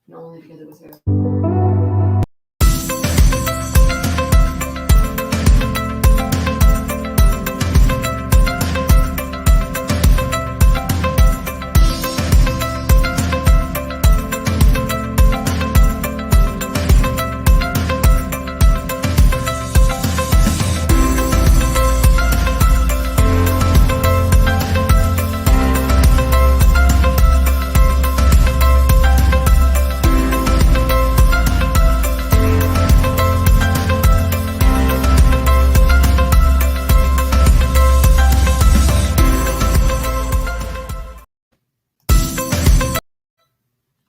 Not only together with her.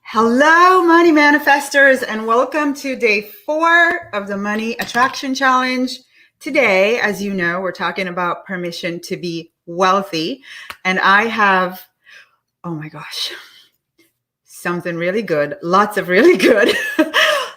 Hello, money manifestors, and welcome to day 4 of the Money Attraction Challenge. Today, as you know, we're talking about permission to be wealthy, and I have, oh my gosh, something really good, lots of really good,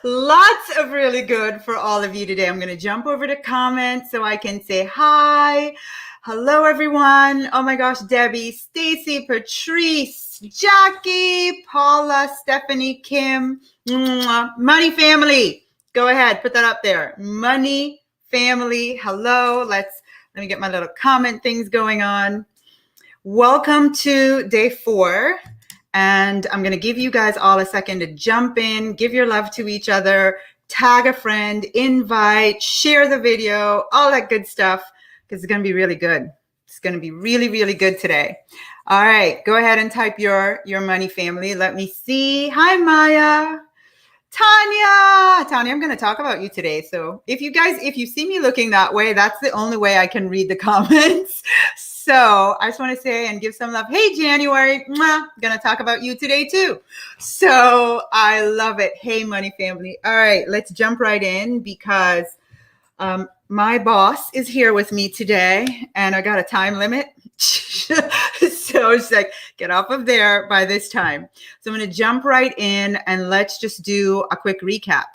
lots of really good for all of you today. I'm going to jump over to comments so I can say hi. Hello, everyone. Oh my gosh, Debbie, Stacy, Patrice, Jackie, Paula, Stephanie, Kim, Money family. Go ahead, put that up there. Money family. Hello. Let me get my little comment things going on. Welcome to day 4. And I'm going to give you guys all a second to jump in, give your love to each other, tag a friend, invite, share the video, all that good stuff, because it's going to be really good. It's going to be really, really good today. All right, go ahead and type your money family. Let me see. Hi, Maya. Tanya, I'm going to talk about you today. So if you see me looking that way, that's the only way I can read the comments. So I just want to say and give some love. Hey, January, going to talk about you today too. So I love it. Hey, money family. All right, let's jump right in because my boss is here with me today and I got a time limit. So it's like, get off of there by this time. So I'm going to jump right in and let's just do a quick recap.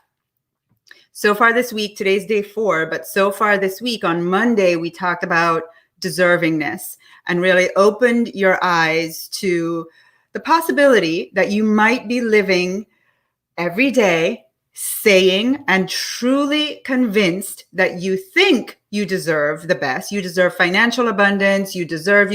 So far this week, today's day 4, but so far this week on Monday, we talked about deservingness and really opened your eyes to the possibility that you might be living every day saying and truly convinced that you think you deserve the best, you deserve financial abundance, you deserve,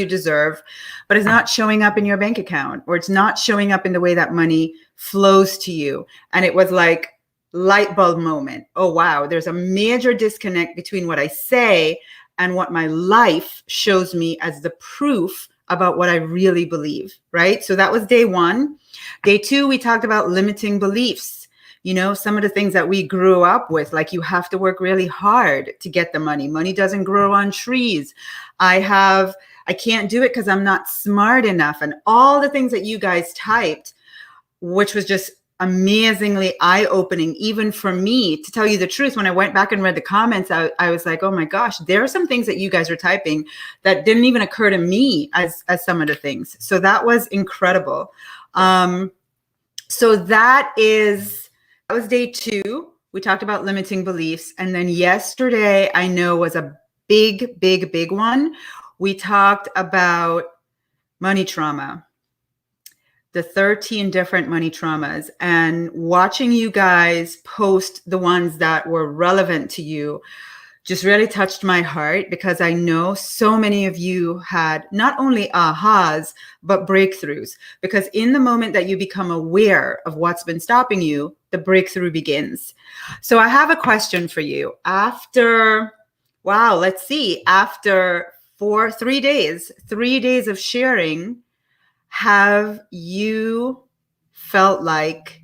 but it's not showing up in your bank account or it's not showing up in the way that money flows to you. And it was like light bulb moment. Oh, wow, there's a major disconnect between what I say and what my life shows me as the proof about what I really believe, right? So that was day 1. Day 2, we talked about limiting beliefs. You know, some of the things that we grew up with, like you have to work really hard to get the money. Money doesn't grow on trees. I can't do it because I'm not smart enough. And all the things that you guys typed, which was just amazingly eye-opening, even for me. To tell you the truth, when I went back and read the comments, I was like, oh my gosh, there are some things that you guys are typing that didn't even occur to me as some of the things. So that was incredible. So that was day 2. We talked about limiting beliefs. And then yesterday, I know was a big, big, big one. We talked about money trauma, the 13 different money traumas, and watching you guys post the ones that were relevant to you just really touched my heart because I know so many of you had not only ahas, but breakthroughs. Because in the moment that you become aware of what's been stopping you, the breakthrough begins. So I have a question for you. After 3 days of sharing, have you felt like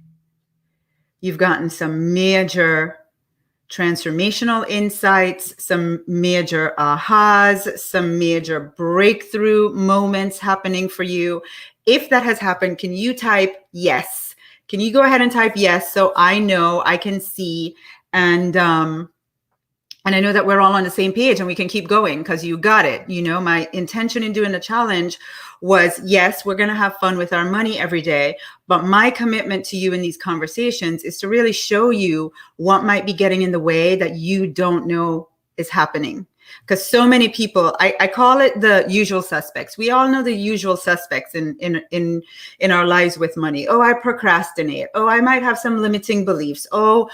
you've gotten some major transformational insights, some major ahas, some major breakthrough moments happening for you? If that has happened, can you type yes? Can you go ahead and type yes so I know, I can see, and I know that we're all on the same page and we can keep going because you got it. You know, my intention in doing the challenge was, yes, we're going to have fun with our money every day. But my commitment to you in these conversations is to really show you what might be getting in the way that you don't know is happening. because so many people, I call it the usual suspects. We all know the usual suspects in our lives with money. Oh, I procrastinate. Oh, I might have some limiting beliefs. Oh,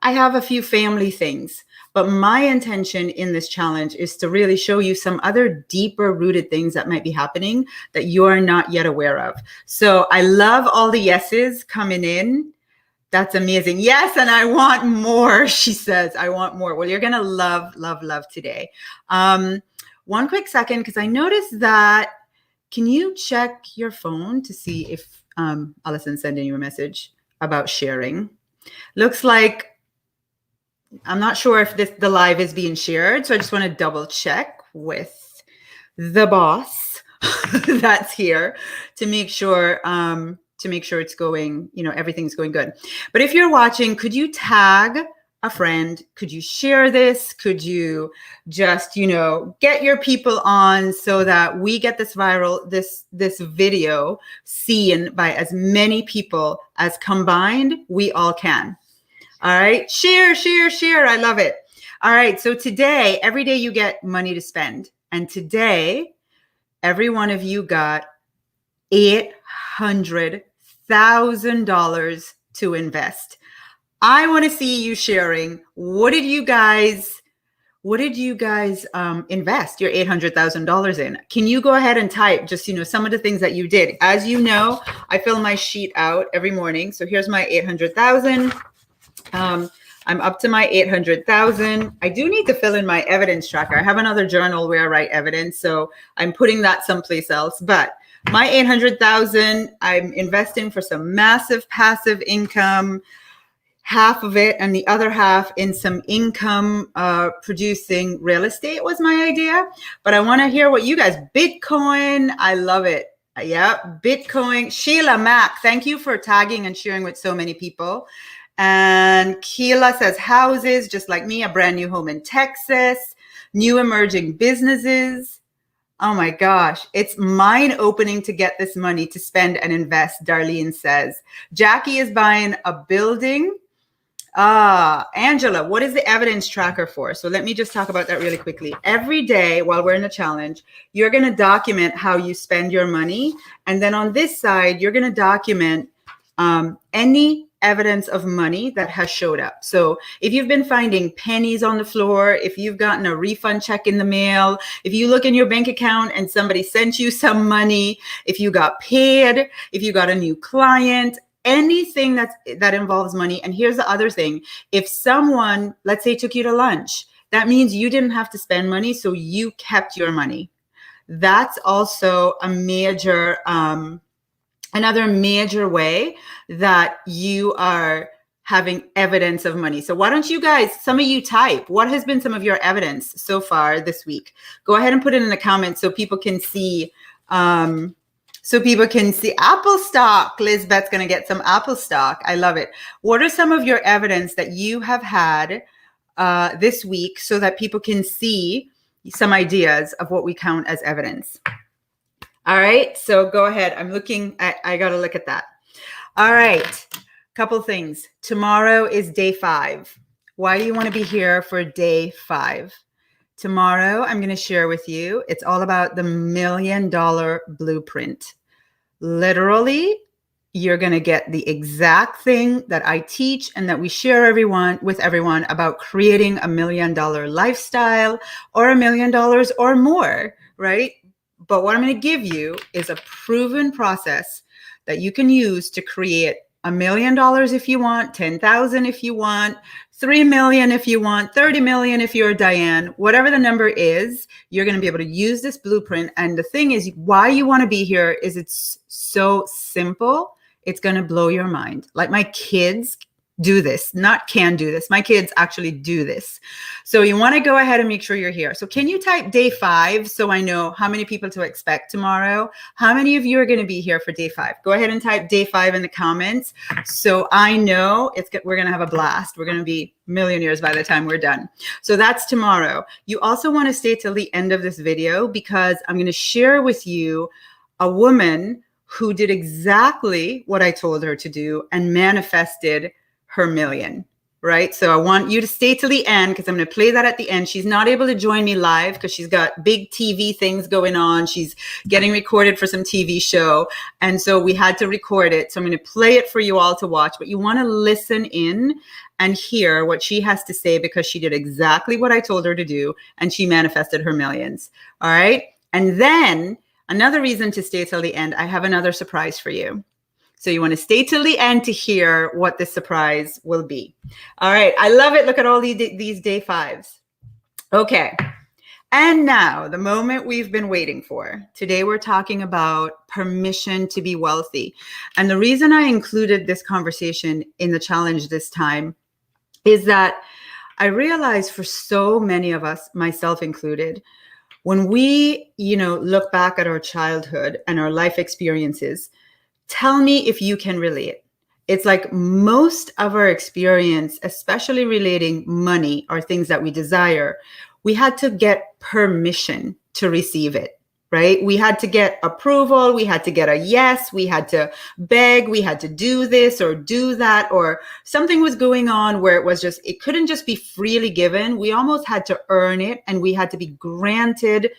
I have a few family things. But my intention in this challenge is to really show you some other deeper rooted things that might be happening that you are not yet aware of. So I love all the yeses coming in. That's amazing. Yes, and I want more, she says. I want more. Well, you're going to love, love, love today. One quick second, because I noticed that, can you check your phone to see if Allison's sending you a message about sharing? Looks like, I'm not sure if the live is being shared, so I just want to double check with the boss that's here to make sure it's going, everything's going good. But if you're watching, could you tag a friend? Could you share this? Could you just, get your people on so that we get this viral, this video seen by as many people as combined we all can. All right. Share. I love it. All right. So today, every day you get money to spend. And today, every one of you got $800,000 to invest. I want to see you sharing. What did you guys invest your $800,000 in? Can you go ahead and type just, some of the things that you did? As you know, I fill my sheet out every morning. So here's my 800,000. I'm up to my 800,000. I do need to fill in my evidence tracker. I have another journal where I write evidence, so I'm putting that someplace else. But my 800,000, I'm investing for some massive passive income, half of it, and the other half in some income producing real estate was my idea. But I want to hear what you guys, Bitcoin, I love it. Yeah, Bitcoin. Sheila Mack, thank you for tagging and sharing with so many people. And Keela says houses, just like me, a brand new home in Texas, new emerging businesses. Oh my gosh, it's mind opening to get this money to spend and invest, Darlene says. Jackie is buying a building. Angela, what is the evidence tracker for? So let me just talk about that really quickly. Every day while we're in the challenge, you're going to document how you spend your money. And then on this side, you're going to document any evidence of money that has showed up. So if you've been finding pennies on the floor, if you've gotten a refund check in the mail, if you look in your bank account and somebody sent you some money, if you got paid, if you got a new client, anything that involves money. And here's the other thing. If someone, let's say, took you to lunch, that means you didn't have to spend money, so you kept your money. That's also a major another major way that you are having evidence of money. So why don't you guys, some of you type, what has been some of your evidence so far this week? Go ahead and put it in the comments so people can see. Apple stock. Lizbeth's going to get some Apple stock. I love it. What are some of your evidence that you have had this week so that people can see some ideas of what we count as evidence? All right, so go ahead. I got to look at that. All right, couple things. Tomorrow is day 5. Why do you want to be here for day 5? Tomorrow, I'm going to share with you, it's all about the $1 million blueprint. Literally, you're going to get the exact thing that I teach and that we share with everyone about creating $1 million lifestyle or $1 million or more, right? But what I'm going to give you is a proven process that you can use to create $1 million if you want, 10,000 if you want, 3 million if you want, 30 million if you're Diane, whatever the number is, you're going to be able to use this blueprint. And the thing is, why you want to be here is it's so simple. It's going to blow your mind. Like my kids do this, not can do this. My kids actually do this. So you want to go ahead and make sure you're here. So can you type day 5 so I know how many people to expect tomorrow? How many of you are going to be here for day 5? Go ahead and type day 5 in the comments so I know we're going to have a blast. We're going to be millionaires by the time we're done. So that's tomorrow. You also want to stay till the end of this video because I'm going to share with you a woman who did exactly what I told her to do and manifested her million. right? So I want you to stay till the end because I'm going to play that at the end. She's not able to join me live because she's got big TV things going on. She's getting recorded for some TV show. And so we had to record it. So I'm going to play it for you all to watch, but you want to listen in and hear what she has to say because she did exactly what I told her to do and she manifested her millions. All right. And then another reason to stay till the end, I have another surprise for you. So you want to stay till the end to hear what the surprise will be. All right. I love it. Look at all these day fives. Okay. And now the moment we've been waiting for. Today we're talking about permission to be wealthy. And the reason I included this conversation in the challenge this time is that I realized for so many of us, myself included, when we, look back at our childhood and our life experiences, tell me if you can relate. It's like most of our experience, especially relating money or things that we desire, we had to get permission to receive it, right? We had to get approval. We had to get a yes. We had to beg. We had to do this or do that, or something was going on where it couldn't just be freely given. We almost had to earn it, and we had to be granted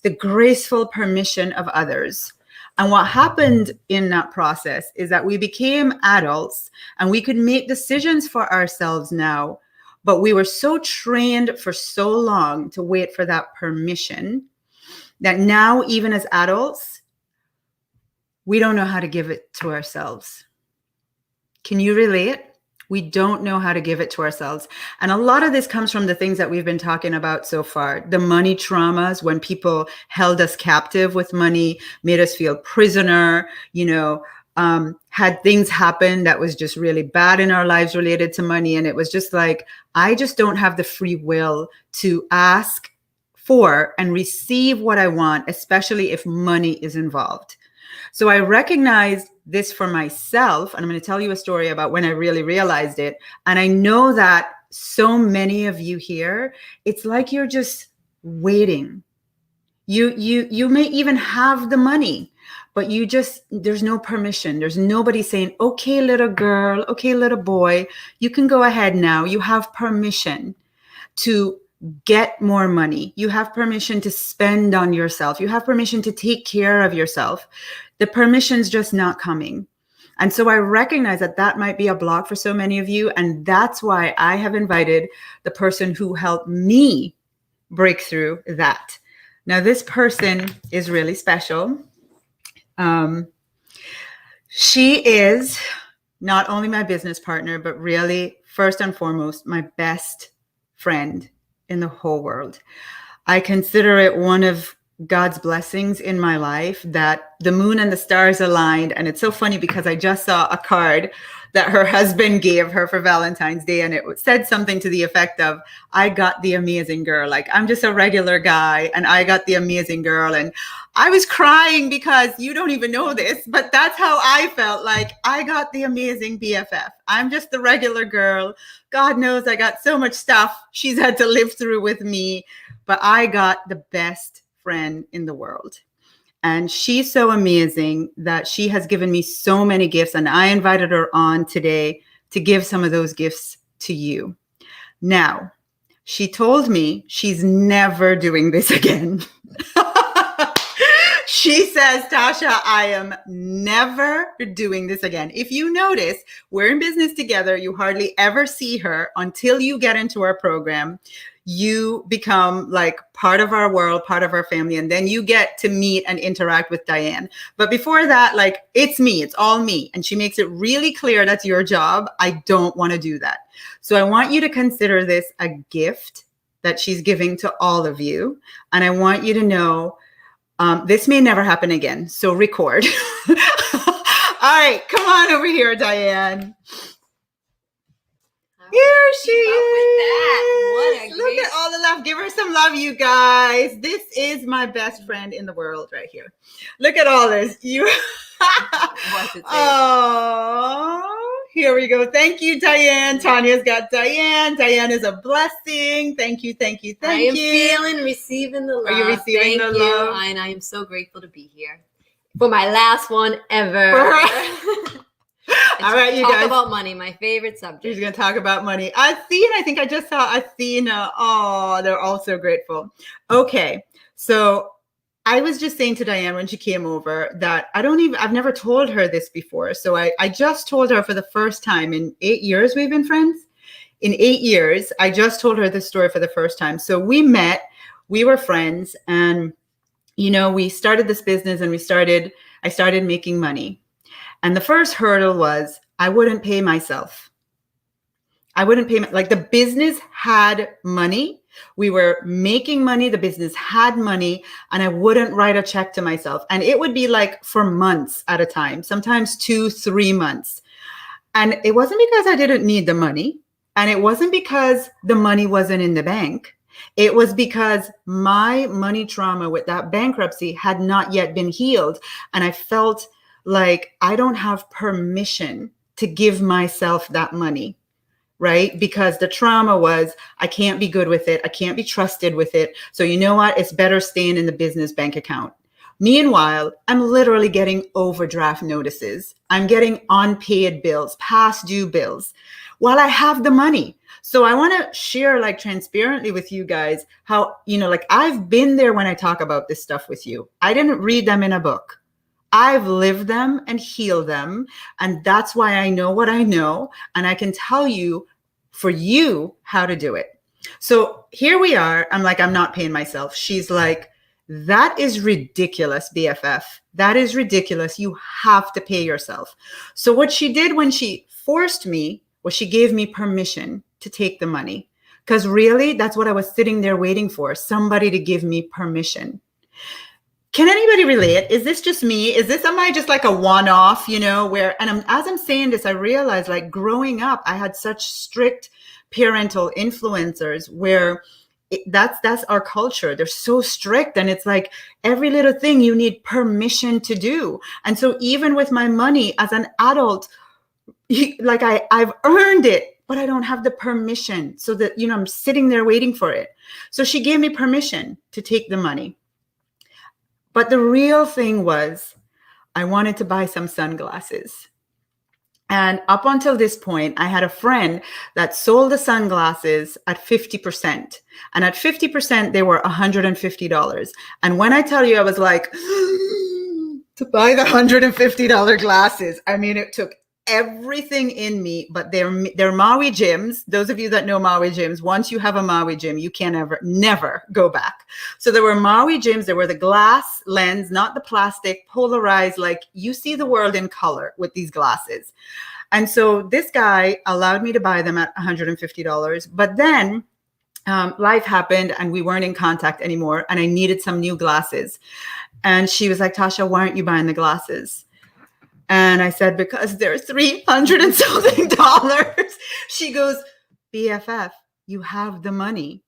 the graceful permission of others. And what happened in that process is that we became adults and we could make decisions for ourselves now, but we were so trained for so long to wait for that permission that now, even as adults, we don't know how to give it to ourselves. Can you relate? We don't know how to give it to ourselves. And a lot of this comes from the things that we've been talking about so far. The money traumas, when people held us captive with money, made us feel prisoner, had things happen that was just really bad in our lives related to money. And it was just like, I just don't have the free will to ask for and receive what I want, especially if money is involved. So I recognized this for myself, and I'm going to tell you a story about when I really realized it. And I know that so many of you here, it's like you're just waiting. You may even have the money, but there's no permission. There's nobody saying, okay, little girl, okay, little boy, you can go ahead now. You have permission to get more money. You have permission to spend on yourself. You have permission to take care of yourself. The permission's just not coming. And so I recognize that might be a block for so many of you. And that's why I have invited the person who helped me break through that. Now, this person is really special. She is not only my business partner, but really, first and foremost, my best friend in the whole world. I consider it one of God's blessings in my life that the moon and the stars aligned. And it's so funny because I just saw a card that her husband gave her for Valentine's Day. And it said something to the effect of, I got the amazing girl. Like, I'm just a regular guy and I got the amazing girl. And I was crying because you don't even know this, but that's how I felt. Like, I got the amazing BFF. I'm just the regular girl. God knows I got so much stuff she's had to live through with me, but I got the best friend in the world. And she's so amazing that she has given me so many gifts. And I invited her on today to give some of those gifts to you. Now, she told me she's never doing this again. She says, Tasha, I am never doing this again. If you notice, we're in business together. You hardly ever see her until you get into our program. You become like part of our world, part of our family, and then you get to meet and interact with Diane. But before that, like, it's me, it's all me. And she makes it really clear that's your job. I don't want to do that. So I want you to consider this a gift that she's giving to all of you. And I want you to know this may never happen again. So record. All right, come on over here, Diane. Here she is. Look at all the love. Give her some love, you guys. This is my best friend in the world right here. Look at all this. Oh, here we go. Thank you, Diane. Tanya's got Diane. Diane is a blessing. Thank you, thank you, thank you. Receiving the love. Are you receiving the love? And I am so grateful to be here for my last one ever. All right, you Talk guys. about money, my favorite subject. She's going to talk about money. Athena, I think I just saw Athena. Oh, they're all so grateful. Okay, so I was just saying to Diane when she came over that I've never told her this before. So I just told her for the first time in 8 years we've been friends. In 8 years, I just told her this story for the first time. So we met, we were friends, and we started this business and I started making money. And the first hurdle was I wouldn't pay myself. I wouldn't pay like the business had money. We were making money. The business had money, and I wouldn't write a check to myself. And it would be like for months at a time, sometimes 2-3 months. And it wasn't because I didn't need the money. And it wasn't because the money wasn't in the bank. It was because my money trauma with that bankruptcy had not yet been healed. And I felt like I don't have permission to give myself that money, right? Because the trauma was, I can't be good with it. I can't be trusted with it. So you know what? It's better staying in the business bank account. Meanwhile, I'm literally getting overdraft notices. I'm getting unpaid bills, past due bills, while I have the money. So I want to share like transparently with you guys how, like I've been there when I talk about this stuff with you. I didn't read them in a book. I've lived them and healed them. And that's why I know what I know. And I can tell you for you how to do it. So here we are. I'm like, I'm not paying myself. She's like, that is ridiculous, BFF. That is ridiculous. You have to pay yourself. So what she did when she forced me was she gave me permission to take the money. Because really, that's what I was sitting there waiting for, somebody to give me permission. Can anybody relate? Is this just me? Am I just like a one-off, where, and as I'm saying this, I realized like growing up, I had such strict parental influencers where that's our culture. They're so strict. And it's like every little thing you need permission to do. And so even with my money as an adult, like I've earned it, but I don't have the permission. So that, I'm sitting there waiting for it. So she gave me permission to take the money. But the real thing was I wanted to buy some sunglasses. And up until this point, I had a friend that sold the sunglasses at 50%. And at 50%, they were $150. And when I tell you, I was like, to buy the $150 glasses, I mean, it took everything in me, but they're Maui gyms. Those of you that know Maui gyms, once you have a Maui gym, you can never go back. So there were Maui gyms. There were the glass lens, not the plastic, polarized, like you see the world in color with these glasses. And so this guy allowed me to buy them at $150. But then life happened and we weren't in contact anymore. And I needed some new glasses. And she was like, Tasha, why aren't you buying the glasses? And I said, because they're $300 and something. She goes, BFF, you have the money.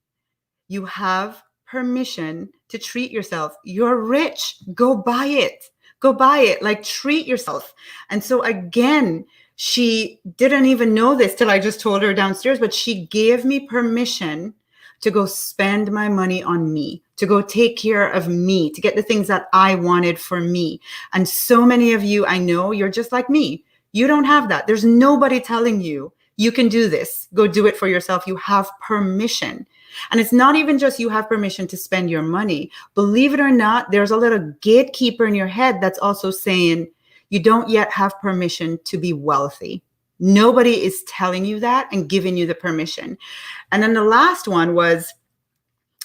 You have permission to treat yourself. You're rich. Go buy it. Go buy it. Like treat yourself. And so again, she didn't even know this till I just told her downstairs, but she gave me permission to go spend my money on me, to go take care of me, to get the things that I wanted for me. And so many of you, I know you're just like me. You don't have that. There's nobody telling you, you can do this. Go do it for yourself. You have permission. And it's not even just you have permission to spend your money. Believe it or not, there's a little gatekeeper in your head that's also saying you don't yet have permission to be wealthy. Nobody is telling you that and giving you the permission. And then the last one was,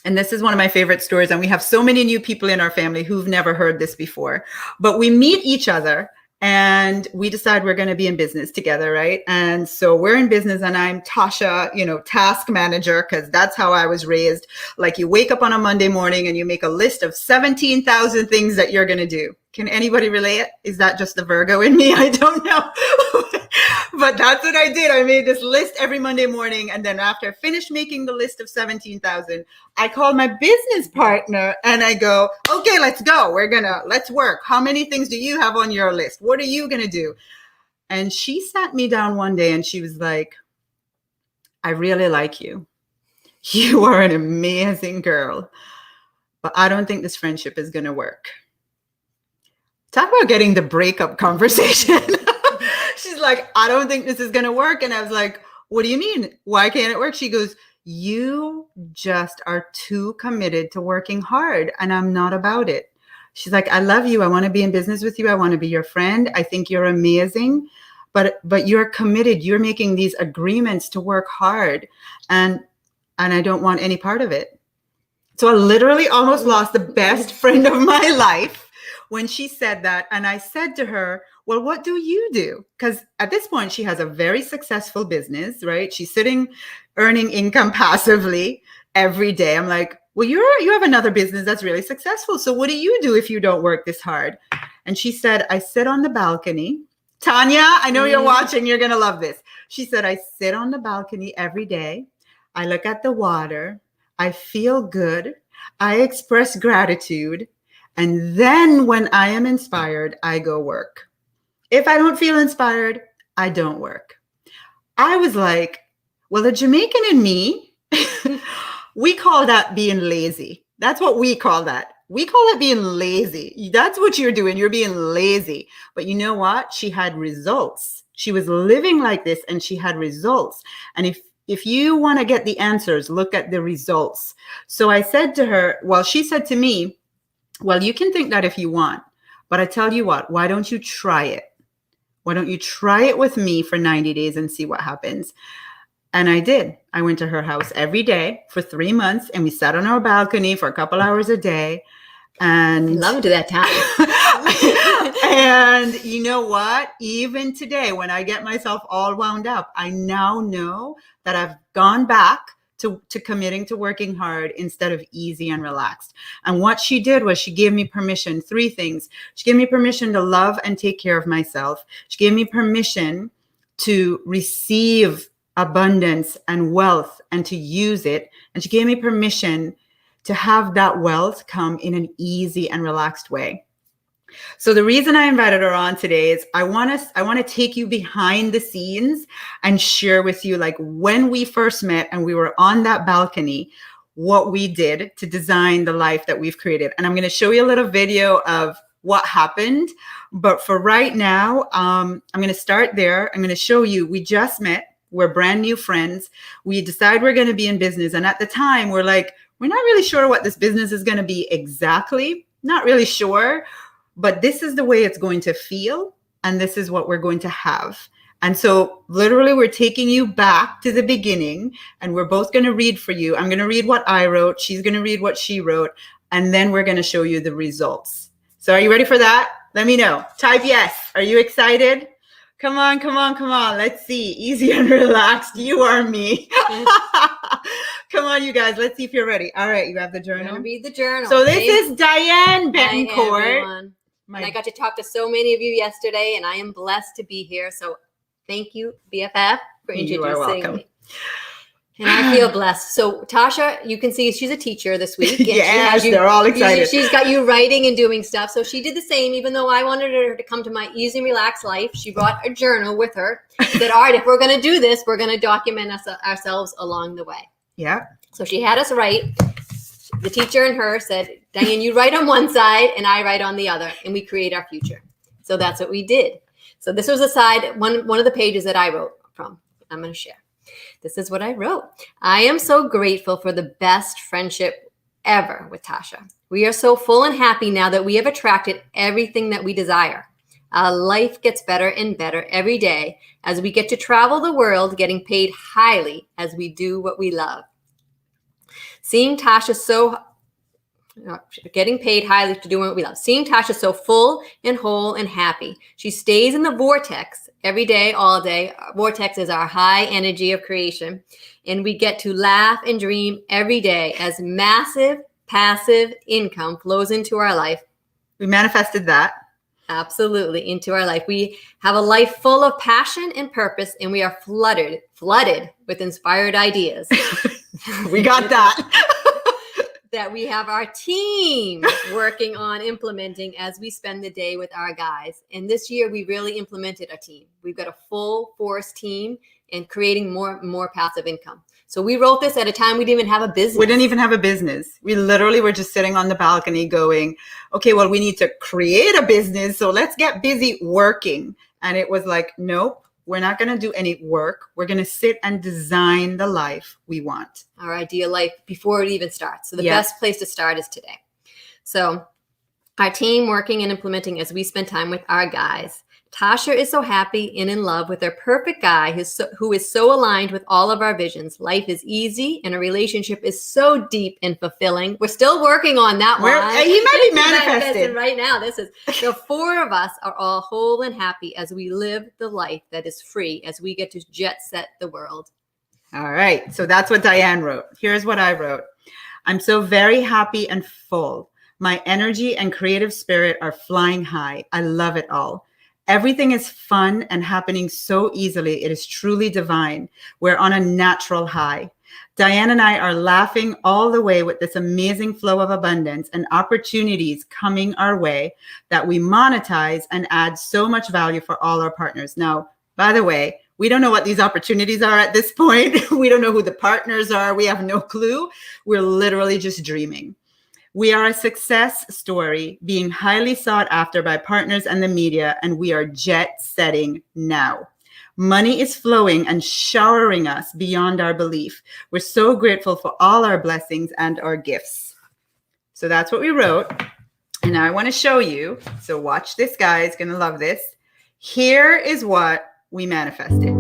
and this is one of my favorite stories, and we have so many new people in our family who've never heard this before, but we meet each other and we decide we're going to be in business together, right? And so we're in business and I'm Tasha, task manager, because that's how I was raised. Like you wake up on a Monday morning and you make a list of 17,000 things that you're going to do. Can anybody relate? Is that just the Virgo in me? I don't know. But that's what I did. I made this list every Monday morning. And then after I finished making the list of 17,000, I called my business partner and I go, okay, let's go. Let's work. How many things do you have on your list? What are you going to do? And she sat me down one day and she was like, I really like you. You are an amazing girl, but I don't think this friendship is going to work. Talk about getting the breakup conversation. She's like, I don't think this is going to work. And I was like, what do you mean? Why can't it work? She goes, you just are too committed to working hard, and I'm not about it. She's like, I love you. I want to be in business with you. I want to be your friend. I think you're amazing, but you're committed. You're making these agreements to work hard, and I don't want any part of it. So I literally almost lost the best friend of my life when she said that. And I said to her, well, what do you do? Because at this point, she has a very successful business, right? She's sitting, earning income passively every day. I'm like, well, you have another business that's really successful. So what do you do if you don't work this hard? And she said, I sit on the balcony. Tanya, I know you're watching. You're going to love this. She said, I sit on the balcony every day. I look at the water. I feel good. I express gratitude. And then when I am inspired, I go work. If I don't feel inspired, I don't work. I was like, well, the Jamaican in me, we call that being lazy. That's what we call that. We call it being lazy. That's what you're doing. You're being lazy. But you know what? She had results. She was living like this and she had results. And if you want to get the answers, look at the results. So I said to her, well, she said to me, well, you can think that if you want, but I tell you what, why don't you try it? Why don't you try it with me for 90 days and see what happens? And I did. I went to her house every day for 3 months and we sat on our balcony for a couple hours a day. And I love to that time. And you know what? Even today, when I get myself all wound up, I now know that I've gone back to committing to working hard instead of easy and relaxed. And what she did was she gave me permission, 3 things. She gave me permission to love and take care of myself. She gave me permission to receive abundance and wealth and to use it. And she gave me permission to have that wealth come in an easy and relaxed way. So the reason I invited her on today is I want to take you behind the scenes and share with you, like, when we first met and we were on that balcony, what we did to design the life that we've created. And I'm going to show you a little video of what happened. But for right now, I'm going to start there. I'm going to show you, we just met. We're brand new friends. We decide we're going to be in business. And at the time, we're like, we're not really sure what this business is going to be exactly. Not really sure. But this is the way it's going to feel, and this is what we're going to have. And so literally we're taking you back to the beginning, and we're both going to read for you. I'm going to read what I wrote. She's going to read what she wrote, and then we're going to show you the results. So are you ready for that? Let me know. Type yes. Are you excited? Come on, come on, come on. Let's see. Easy and relaxed. You are me. Come on, you guys. Let's see if you're ready. All right. You have the journal. I'm going to read the journal. So this is Diane Betancourt. And I got to talk to so many of you yesterday, and I am blessed to be here. So thank you, BFF, for introducing me. And I feel blessed. So Tasha, you can see she's a teacher this week. And yes, they're all excited. She's got you writing and doing stuff. So she did the same, even though I wanted her to come to my easy and relaxed life. She brought a journal with her. Said, all right, if we're going to do this, we're going to document ourselves along the way. Yeah. So she had us write. The teacher and her said, Diane, you write on one side and I write on the other, and we create our future. So that's what we did. So this was a side, one of the pages that I wrote from. I'm going to share. This is what I wrote. I am so grateful for the best friendship ever with Tasha. We are so full and happy now that we have attracted everything that we desire. Our life gets better and better every day as we get to travel the world, getting paid highly as we do what we love. Seeing Tasha getting paid highly to do what we love. Seeing Tasha so full and whole and happy. She stays in the vortex every day, all day. Vortex is our high energy of creation. And we get to laugh and dream every day as massive passive income flows into our life. We manifested that. Absolutely, into our life. We have a life full of passion and purpose, and we are flooded with inspired ideas. We got that. That we have our team working on implementing as we spend the day with our guys. And this year, we really implemented our team. We've got a full force team and creating more passive income. So we wrote this at a time we didn't even have a business. We didn't even have a business. We literally were just sitting on the balcony going, okay, well, we need to create a business. So let's get busy working. And it was like, nope, We're not going to do any work. We're going to sit and design the life we want. Our ideal life before it even starts. So the Yeah. best place to start is today. So our team working and implementing as we spend time with our guys. Tasha is so happy and in love with her perfect guy who is so aligned with all of our visions. Life is easy and a relationship is so deep and fulfilling. We're still working on that one. He might be manifested right now. This is the four of us are all whole and happy as we live the life that is free, as we get to jet set the world. All right. So that's what Diane wrote. Here's what I wrote. I'm so very happy and full. My energy and creative spirit are flying high. I love it all. Everything is fun and happening so easily. It is truly divine. We're on a natural high. Diane and I are laughing all the way with this amazing flow of abundance and opportunities coming our way that we monetize and add so much value for all our partners. Now, by the way, we don't know what these opportunities are at this point. We don't know who the partners are. We have no clue. We're literally just dreaming. We are a success story being highly sought after by partners and the media, and we are jet setting now. Money is flowing and showering us beyond our belief. We're so grateful for all our blessings and our gifts. So that's what we wrote. And now I want to show you. So watch this, guys. Going to love this. Here is what we manifested.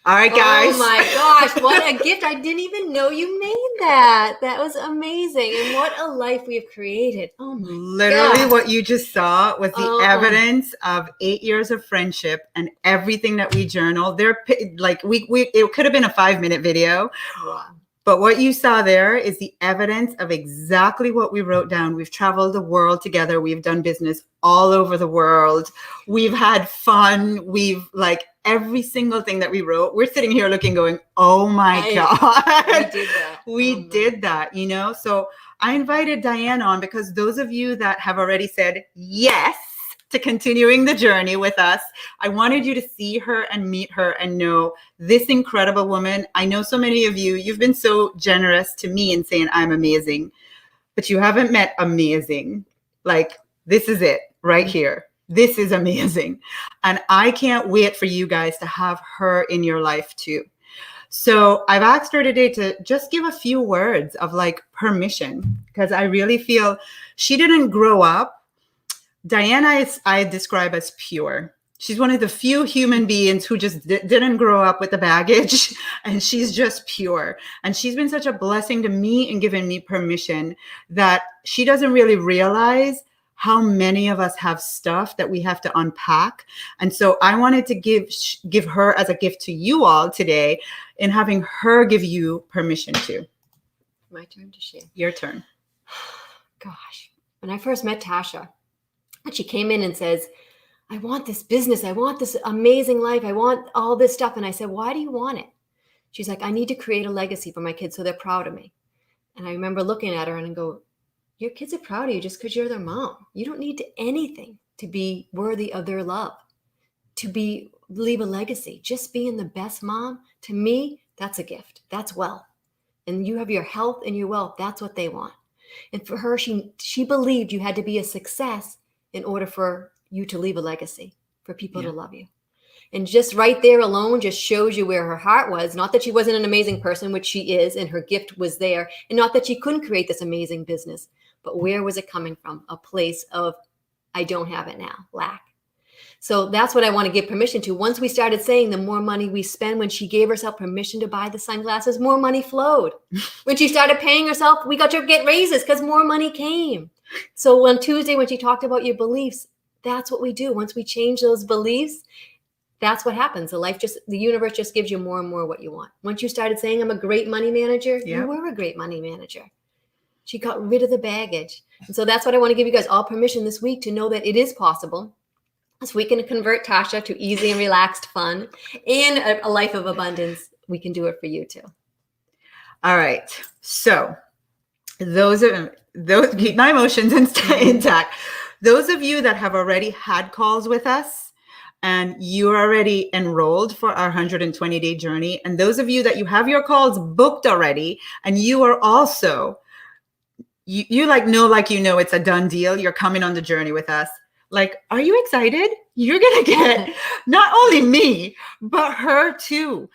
All right, guys. Oh my gosh, what a gift. I didn't even know you made that. That was amazing. And what a life we have created. Oh my Literally God. what you just saw was the evidence of 8 years of friendship and everything that we journaled. It could have been a 5-minute video. Wow. But what you saw there is the evidence of exactly what we wrote down. We've traveled the world together. We've done business all over the world. We've had fun. Every single thing that we wrote, we're sitting here going, oh my God. We did that. We did that, So I invited Diane on because those of you that have already said yes to continuing the journey with us, I wanted you to see her and meet her and know this incredible woman. I know so many of you've been so generous to me in saying I'm amazing, but you haven't met amazing. This is it right here. This is amazing. And I can't wait for you guys to have her in your life too. So I've asked her today to just give a few words of permission, because I really feel she didn't grow up. Diana I describe as pure. She's one of the few human beings who just didn't grow up with the baggage, and she's just pure. And she's been such a blessing to me and given me permission that she doesn't really realize how many of us have stuff that we have to unpack. And so I wanted to give her as a gift to you all today in having her give you permission to. My turn to share. Your turn. Gosh, when I first met Tasha, and she came in and says, I want this business. I want this amazing life. I want all this stuff. And I said, why do you want it? She's like, I need to create a legacy for my kids so they're proud of me. And I remember looking at her and go, your kids are proud of you just because you're their mom. You don't need anything to be worthy of their love, to leave a legacy. Just being the best mom, to me, that's a gift. That's wealth. And you have your health and your wealth. That's what they want. And for her, she believed you had to be a success in order for you to leave a legacy, for people to love you. And just right there alone just shows you where her heart was. Not that she wasn't an amazing person, which she is, and her gift was there. And not that she couldn't create this amazing business, but where was it coming from? A place of, I don't have it now, lack. So that's what I want to give permission to. Once we started saying the more money we spend, when she gave herself permission to buy the sunglasses, more money flowed. When she started paying herself, we got to get raises because more money came. So on Tuesday, when she talked about your beliefs, that's what we do. Once we change those beliefs, that's what happens. The universe just gives you more and more what you want. Once you started saying, I'm a great money manager, you were a great money manager. She got rid of the baggage. And so that's what I want to give you guys all permission this week to know that it is possible. So we can convert Tasha to easy and relaxed fun and a life of abundance. We can do it for you too. All right. So those keep my emotions intact. Those of you that have already had calls with us and you're already enrolled for our 120-day journey, and those of you that you have your calls booked already and you are also, you like know, like, you know, it's a done deal. You're coming on the journey with us. Like, are you excited? You're going to get not only me, but her too.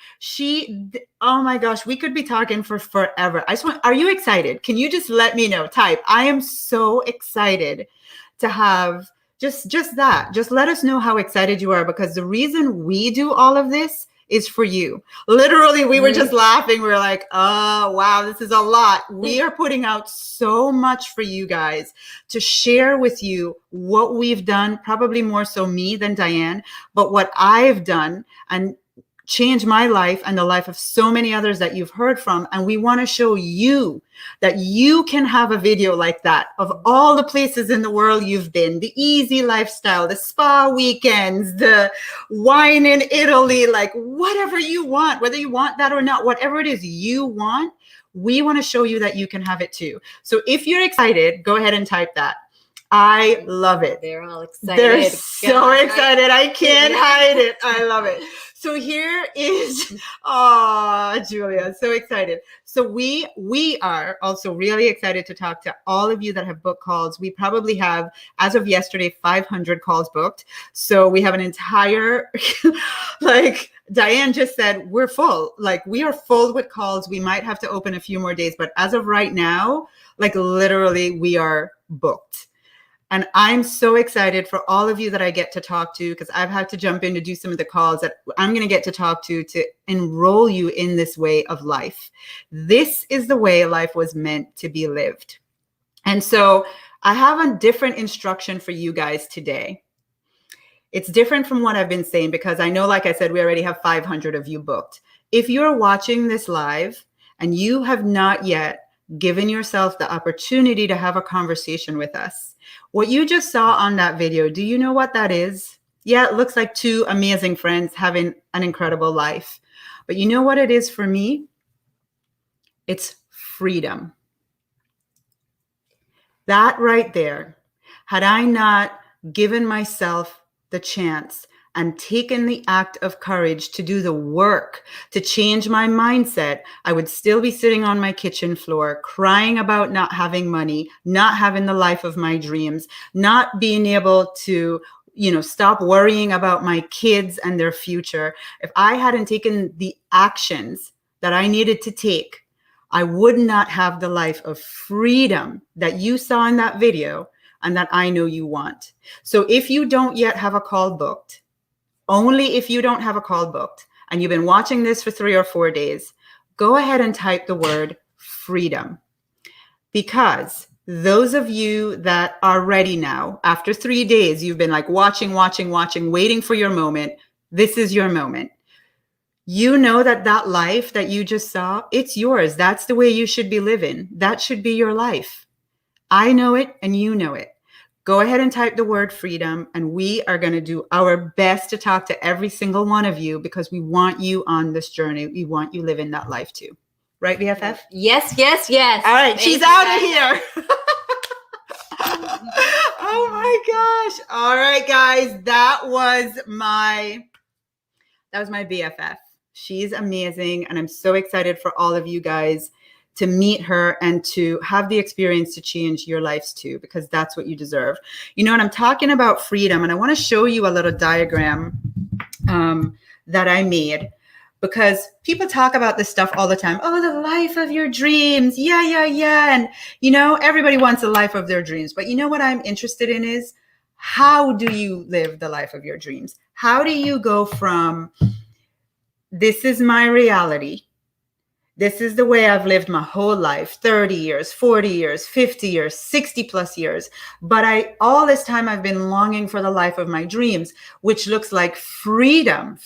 Oh my gosh, we could be talking for forever. Are you excited? Can you just let me know? Type, I am so excited to have just that. Just let us know how excited you are, because the reason we do all of this is for you. Literally, we were just laughing. We were like, oh, wow, this is a lot. We are putting out so much for you guys to share with you what we've done, probably more so me than Diane, but what I've done and changed my life and the life of so many others that you've heard from. And we want to show you that you can have a video like that of all the places in the world you've been, the easy lifestyle, the spa weekends, the wine in Italy, like whatever you want, whether you want that or not, whatever it is you want, we want to show you that you can have it too. So if you're excited, go ahead and type that. I love it. They're all excited. They're so excited. I can't hide it. I love it. So here is, Julia, so excited. So we are also really excited to talk to all of you that have booked calls. We probably have, as of yesterday, 500 calls booked. So we have an entire, like Diane just said, we're full. Like we are full with calls. We might have to open a few more days, but as of right now, like literally we are booked. And I'm so excited for all of you that I get to talk to, because I've had to jump in to do some of the calls that I'm going to get to talk to enroll you in this way of life. This is the way life was meant to be lived. And so I have a different instruction for you guys today. It's different from what I've been saying, because I know, like I said, we already have 500 of you booked. If you're watching this live and you have not yet given yourself the opportunity to have a conversation with us, what you just saw on that video, do you know what that is? Yeah, it looks like two amazing friends having an incredible life. But you know what it is for me? It's freedom. That right there, had I not given myself the chance and taken the act of courage to do the work, to change my mindset, I would still be sitting on my kitchen floor, crying about not having money, not having the life of my dreams, not being able to, stop worrying about my kids and their future. If I hadn't taken the actions that I needed to take, I would not have the life of freedom that you saw in that video and that I know you want. So if you don't yet have a call booked, only if you don't have a call booked and you've been watching this for 3 or 4 days, go ahead and type the word freedom. Because those of you that are ready now, after 3 days, you've been like watching, waiting for your moment. This is your moment. You know that life that you just saw, it's yours. That's the way you should be living. That should be your life. I know it and you know it. Go ahead and type the word freedom, and we are going to do our best to talk to every single one of you, because we want you on this journey. We want you living that life too. Right, BFF? Yes. All right, she's out of here. Oh my gosh. All right, guys. That was my BFF. She's amazing. And I'm so excited for all of you guys to meet her and to have the experience to change your lives too, because that's what you deserve. You know, and I'm talking about freedom, and I want to show you a little diagram that I made, because people talk about this stuff all the time. Oh, the life of your dreams. Yeah. And, you know, everybody wants a life of their dreams. But you know what I'm interested in is, how do you live the life of your dreams? How do you go from, this is my reality, this is the way I've lived my whole life, 30 years, 40 years, 50 years, 60 plus years. But all this time I've been longing for the life of my dreams, which looks like freedom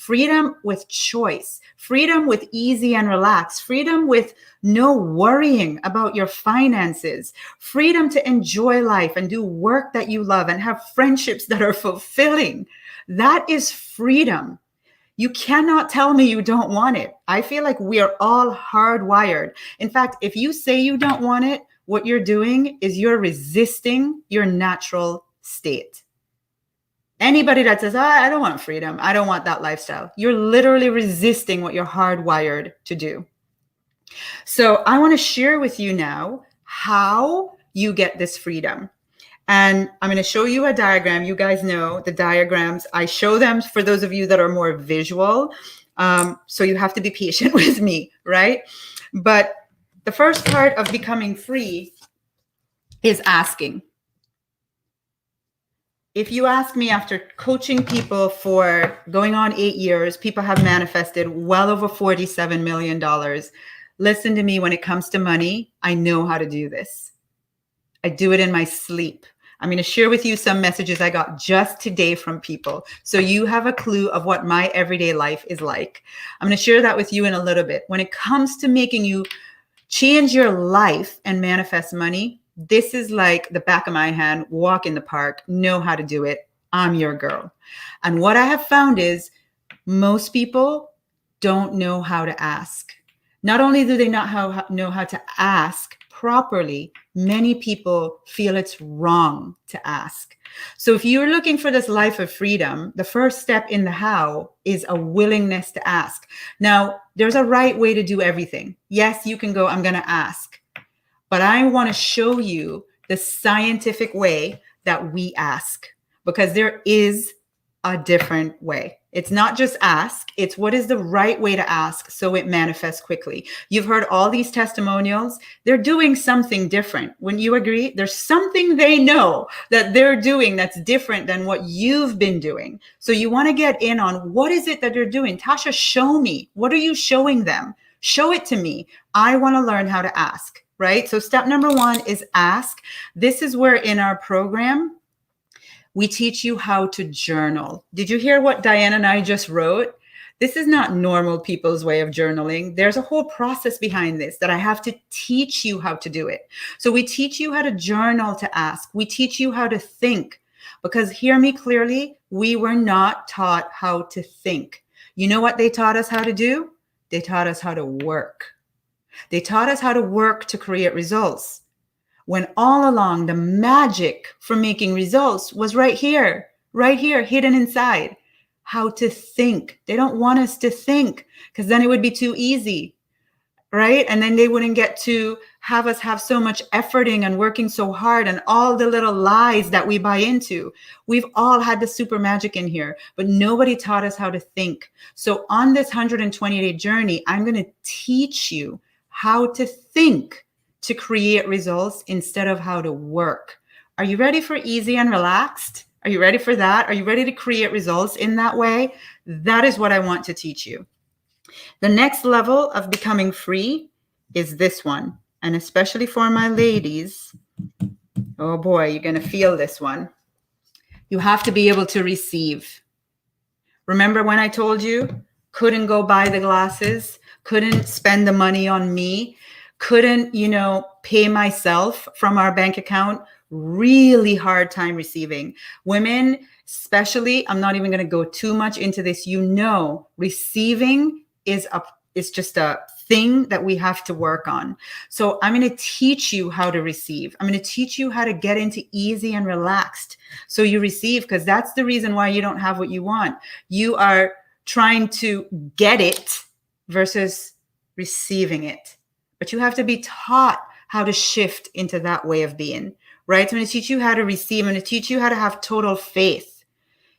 with choice, freedom with easy and relaxed, freedom with no worrying about your finances, freedom to enjoy life and do work that you love and have friendships that are fulfilling. That is freedom. You cannot tell me you don't want it. I feel like we are all hardwired. In fact, if you say you don't want it, what you're doing is you're resisting your natural state. Anybody that says, I don't want freedom, I don't want that lifestyle, you're literally resisting what you're hardwired to do. So I want to share with you now how you get this freedom. And I'm going to show you a diagram. You guys know the diagrams. I show them for those of you that are more visual. So you have to be patient with me, right? But the first part of becoming free is asking. If you ask me, after coaching people for going on 8 years, people have manifested well over $47 million. Listen to me, when it comes to money, I know how to do this. I do it in my sleep. I'm going to share with you some messages I got just today from people, so you have a clue of what my everyday life is like. I'm going to share that with you in a little bit. When it comes to making you change your life and manifest money, this is like the back of my hand. Walk in the park, know how to do it. I'm your girl. And what I have found is most people don't know how to ask. Not only do they not know how to ask properly, many people feel it's wrong to ask. So if you're looking for this life of freedom, the first step in the how is a willingness to ask. Now, there's a right way to do everything. Yes, you can go, I'm going to ask. But I want to show you the scientific way that we ask, because there is a different way. It's not just ask, it's what is the right way to ask so it manifests quickly. You've heard all these testimonials. They're doing something different. Wouldn't you agree? There's something they know that they're doing that's different than what you've been doing. So you want to get in on, what is it that they're doing? Tasha, show me. What are you showing them? Show it to me. I want to learn how to ask, right? So step number 1 is ask. This is where in our program, we teach you how to journal. Did you hear what Diane and I just wrote? This is not normal people's way of journaling. There's a whole process behind this that I have to teach you how to do it. So we teach you how to journal, to ask. We teach you how to think, because hear me clearly, we were not taught how to think. You know what they taught us how to do? They taught us how to work. They taught us how to work to create results, when all along the magic for making results was right here, hidden inside. How to think. They don't want us to think, because then it would be too easy, right? And then they wouldn't get to have us have so much efforting and working so hard and all the little lies that we buy into. We've all had the super magic in here, but nobody taught us how to think. So on this 120-day journey, I'm going to teach you how to think to create results instead of how to work. Are you ready for easy and relaxed? Are you ready for that? Are you ready to create results in that way? That is what I want to teach you. The next level of becoming free is this one. And especially for my ladies, oh boy, you're going to feel this one. You have to be able to receive. Remember when I told you, couldn't go buy the glasses, couldn't spend the money on me, couldn't, pay myself from our bank account? Really hard time receiving. Women, especially, I'm not even going to go too much into this. Receiving is just a thing that we have to work on. So I'm going to teach you how to receive. I'm going to teach you how to get into easy and relaxed so you receive, because that's the reason why you don't have what you want. You are trying to get it versus receiving it. But you have to be taught how to shift into that way of being, right? So I'm going to teach you how to receive. I'm going to teach you how to have total faith.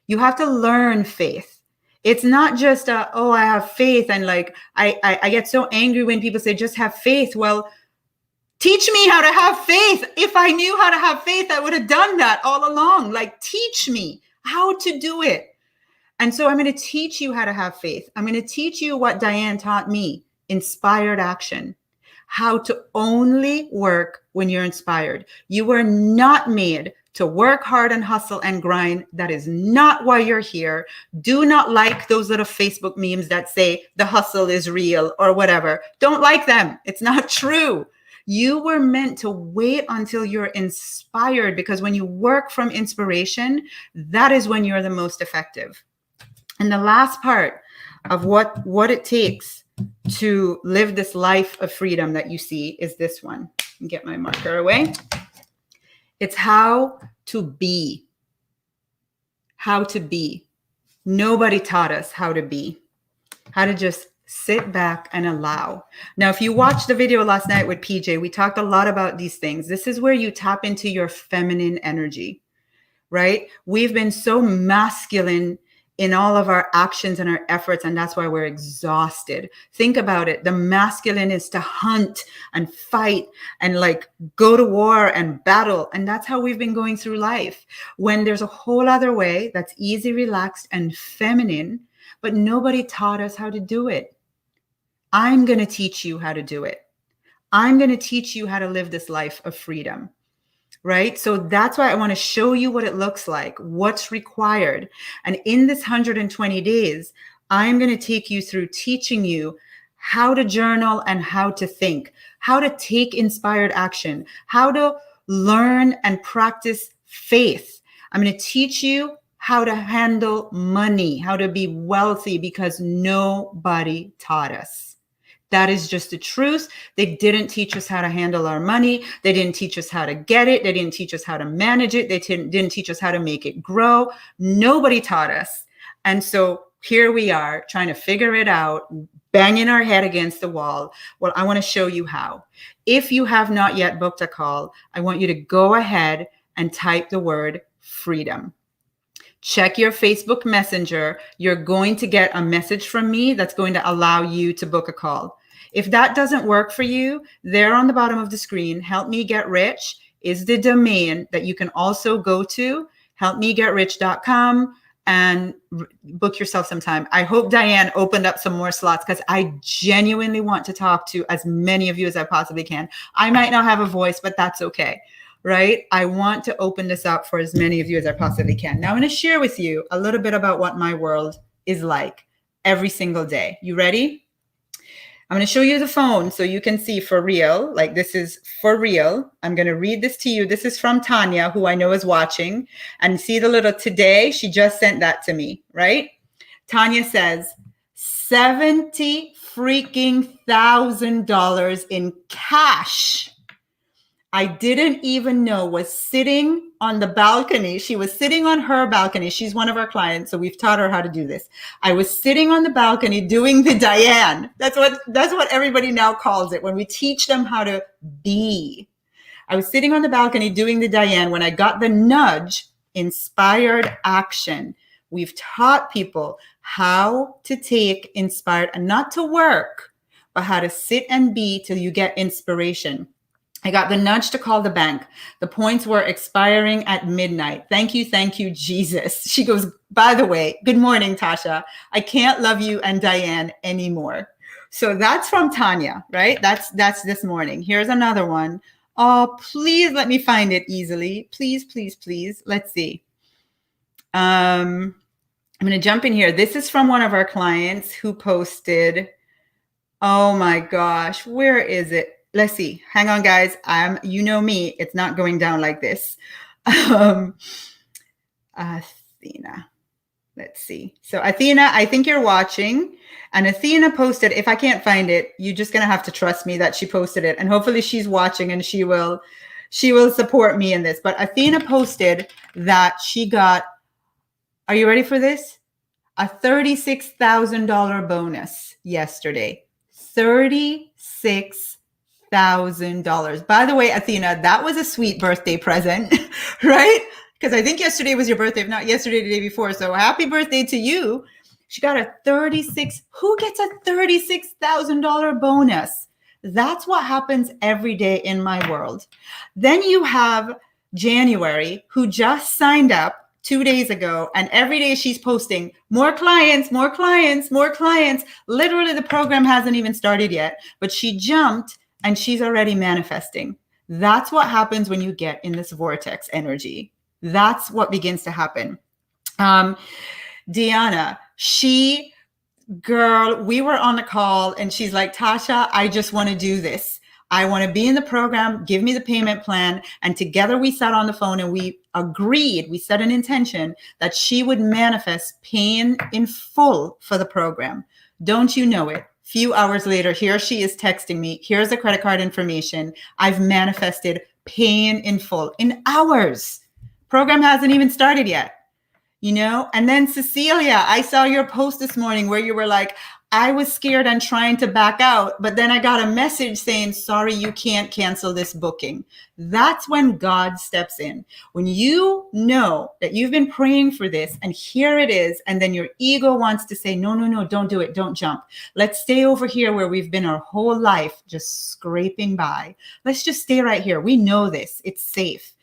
You have to learn faith. It's not just, oh, I have faith. And like, I get so angry when people say, just have faith. Well, teach me how to have faith. If I knew how to have faith, I would have done that all along. Like, teach me how to do it. And so I'm going to teach you how to have faith. I'm going to teach you what Diane taught me, inspired action. How to only work when you're inspired. You were not made to work hard and hustle and grind. That is not why you're here. Do not like those little Facebook memes that say the hustle is real or whatever. Don't like them. It's not true. You were meant to wait until you're inspired, because when you work from inspiration, that is when you're the most effective. And the last part of what it takes to live this life of freedom that you see is this one. Get my marker away. It's how to be. How to be. Nobody taught us how to be. How to just sit back and allow. Now, if you watched the video last night with PJ, we talked a lot about these things. This is where you tap into your feminine energy, right? We've been so masculine in all of our actions and our efforts, and that's why we're exhausted. Think about it. The masculine is to hunt and fight and like go to war and battle. And that's how we've been going through life. When there's a whole other way that's easy, relaxed, and feminine, but nobody taught us how to do it. I'm going to teach you how to do it. I'm going to teach you how to live this life of freedom. Right? So that's why I want to show you what it looks like, what's required. And in this 120 days, I'm going to take you through teaching you how to journal and how to think, how to take inspired action, how to learn and practice faith. I'm going to teach you how to handle money, how to be wealthy, because nobody taught us. That is just the truth. They didn't teach us how to handle our money. They didn't teach us how to get it. They didn't teach us how to manage it. They didn't teach us how to make it grow. Nobody taught us. And so here we are trying to figure it out, banging our head against the wall. Well, I want to show you how. If you have not yet booked a call, I want you to go ahead and type the word freedom. Check your Facebook Messenger. You're going to get a message from me that's going to allow you to book a call. If that doesn't work for you, there on the bottom of the screen, Help Me Get Rich is the domain that you can also go to, helpmegetrich.com, and book yourself some time. I hope Diane opened up some more slots, because I genuinely want to talk to as many of you as I possibly can. I might not have a voice, but that's okay. Right? I want to open this up for as many of you as I possibly can. Now I'm going to share with you a little bit about what my world is like every single day. You ready? I'm going to show you the phone so you can see for real. Like, this is for real. I'm going to read this to you. This is from Tanya, who I know is watching. And see the little today? She just sent that to me, right? Tanya says, $70 freaking $1,000 in cash. I didn't even know was sitting on the balcony. She was sitting on her balcony. She's one of our clients, so we've taught her how to do this. I was sitting on the balcony doing the Diane. That's what everybody now calls it when we teach them how to be. I was sitting on the balcony doing the Diane when I got the nudge, inspired action. We've taught people how to take inspired, and not to work, but how to sit and be till you get inspiration. I got the nudge to call the bank. The points were expiring at midnight. Thank you, Jesus. She goes, by the way, good morning, Tasha. I can't love you and Diane anymore. So that's from Tanya, right? That's this morning. Here's another one. Oh, please let me find it easily. Please. Let's see. I'm going to jump in here. This is from one of our clients who posted. Oh my gosh, where is it? Let's see. Hang on, guys. You know me. It's not going down like this. Athena. Let's see. So Athena, I think you're watching. And Athena posted, if I can't find it, you're just going to have to trust me that she posted it. And hopefully she's watching and she will support me in this. But Athena posted that she got, are you ready for this? A $36,000 bonus yesterday. $36,000. By the way, Athena, that was a sweet birthday present, right? Because I think yesterday was your birthday, if not yesterday, the day before. So happy birthday to you. She got a who gets a $36,000 bonus? That's what happens every day in my world. Then you have January, who just signed up 2 days ago, and every day she's posting more clients, more clients, more clients. Literally, the program hasn't even started yet, but she jumped and she's already manifesting. That's what happens when you get in this vortex energy. That's what begins to happen. Deanna, we were on a call and she's like, Tasha, I just want to do this. I want to be in the program. Give me the payment plan. And together we sat on the phone and we agreed, we set an intention that she would manifest paying in full for the program. Don't you know it? Few hours later, here she is texting me. Here's the credit card information. I've manifested paying in full in hours. Program hasn't even started yet. You know, and then Cecilia, I saw your post this morning where you were like, I was scared and trying to back out, but then I got a message saying, sorry, you can't cancel this booking. That's when God steps in. When you know that you've been praying for this and here it is, and then your ego wants to say, no, don't do it. Don't jump. Let's stay over here where we've been our whole life, just scraping by. Let's just stay right here. We know this. It's safe.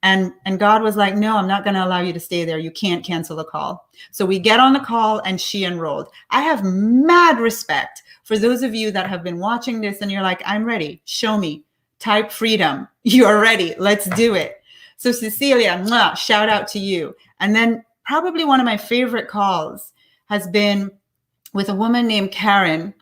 And God was like, no, I'm not going to allow you to stay there. You can't cancel the call. So we get on the call and she enrolled. I have mad respect for those of you that have been watching this and you're like, I'm ready. Show me. Type freedom. You're ready. Let's do it. So Cecilia, mwah, shout out to you. And then probably one of my favorite calls has been with a woman named Karen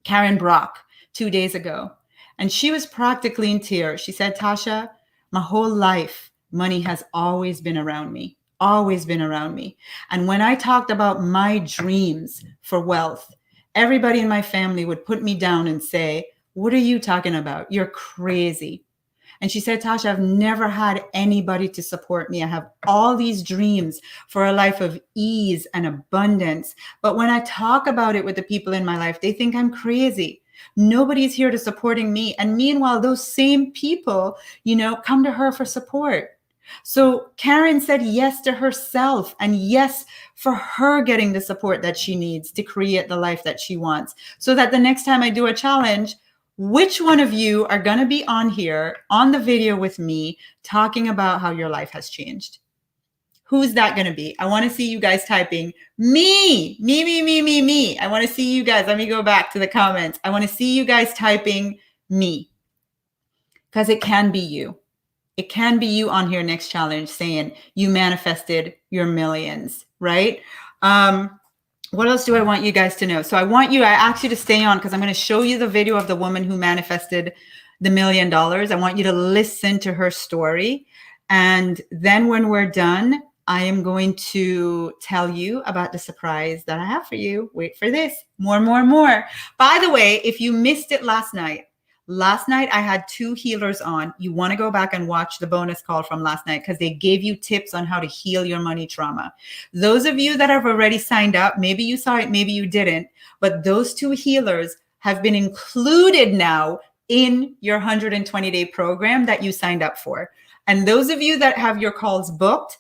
Brock 2 days ago. And she was practically in tears. She said, Tasha, my whole life, money has always been around me. And when I talked about my dreams for wealth, everybody in my family would put me down and say, what are you talking about? You're crazy. And she said, Tasha, I've never had anybody to support me. I have all these dreams for a life of ease and abundance. But when I talk about it with the people in my life, they think I'm crazy. Nobody's here to supporting me. And meanwhile, those same people, come to her for support. So Karen said yes to herself and yes for her getting the support that she needs to create the life that she wants. So that the next time I do a challenge, which one of you are going to be on here on the video with me talking about how your life has changed? Who's that going to be? I want to see you guys typing me. I want to see you guys. Let me go back to the comments. I want to see you guys typing me, because it can be you. It can be you on here next challenge saying you manifested your millions, right? What else do I want you guys to know? So I asked you to stay on because I'm going to show you the video of the woman who manifested the $1 million. I want you to listen to her story. And then when we're done, I am going to tell you about the surprise that I have for you. Wait for this. More. By the way, if you missed it last night I had 2 healers on. You want to go back and watch the bonus call from last night because they gave you tips on how to heal your money trauma. Those of you that have already signed up, maybe you saw it, maybe you didn't, but those 2 healers have been included now in your 120-day program that you signed up for. And those of you that have your calls booked,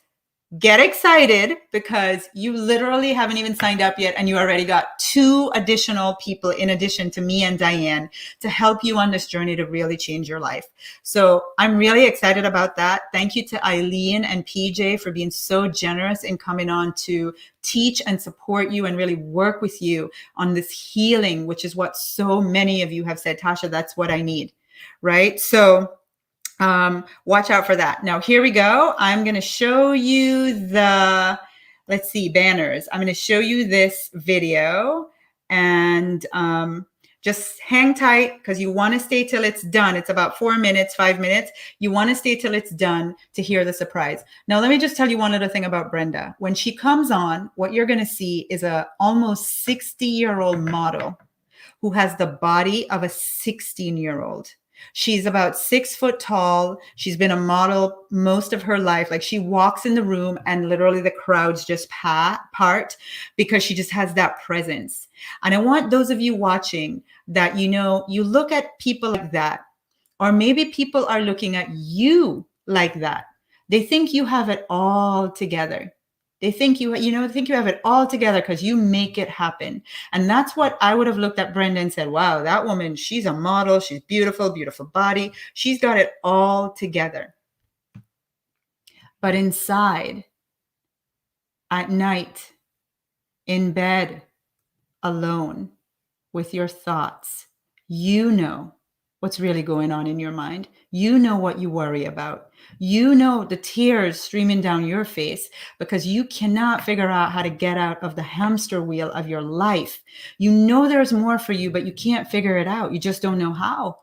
get excited because you literally haven't even signed up yet and you already got 2 additional people in addition to me and Diane to help you on this journey to really change your life. So I'm really excited about that. Thank you to Eileen and PJ for being so generous in coming on to teach and support you and really work with you on this healing, which is what so many of you have said, Tasha, that's what I need, right? So watch out for that. Now, here we go. I'm going to show you banners. I'm going to show you this video and Just hang tight because you want to stay till it's done. It's about 4 minutes, 5 minutes. You want to stay till it's done to hear the surprise. Now, let me just tell you one other thing about Brenda. When she comes on, what you're going to see is a almost 60-year-old model who has the body of a 16-year-old. She's about 6 foot tall. She's been a model most of her life. Like, she walks in the room and literally the crowds just part because she just has that presence. And I want those of you watching that, you look at people like that, or maybe people are looking at you like that. They think you have it all together. They think you have it all together because you make it happen. And that's what I would have looked at Brenda and said, wow, that woman, she's a model. She's beautiful, beautiful body. She's got it all together. But inside, at night, in bed, alone, with your thoughts, you know what's really going on in your mind. You know what you worry about. You know the tears streaming down your face because you cannot figure out how to get out of the hamster wheel of your life. You know there's more for you, but you can't figure it out. You just don't know how.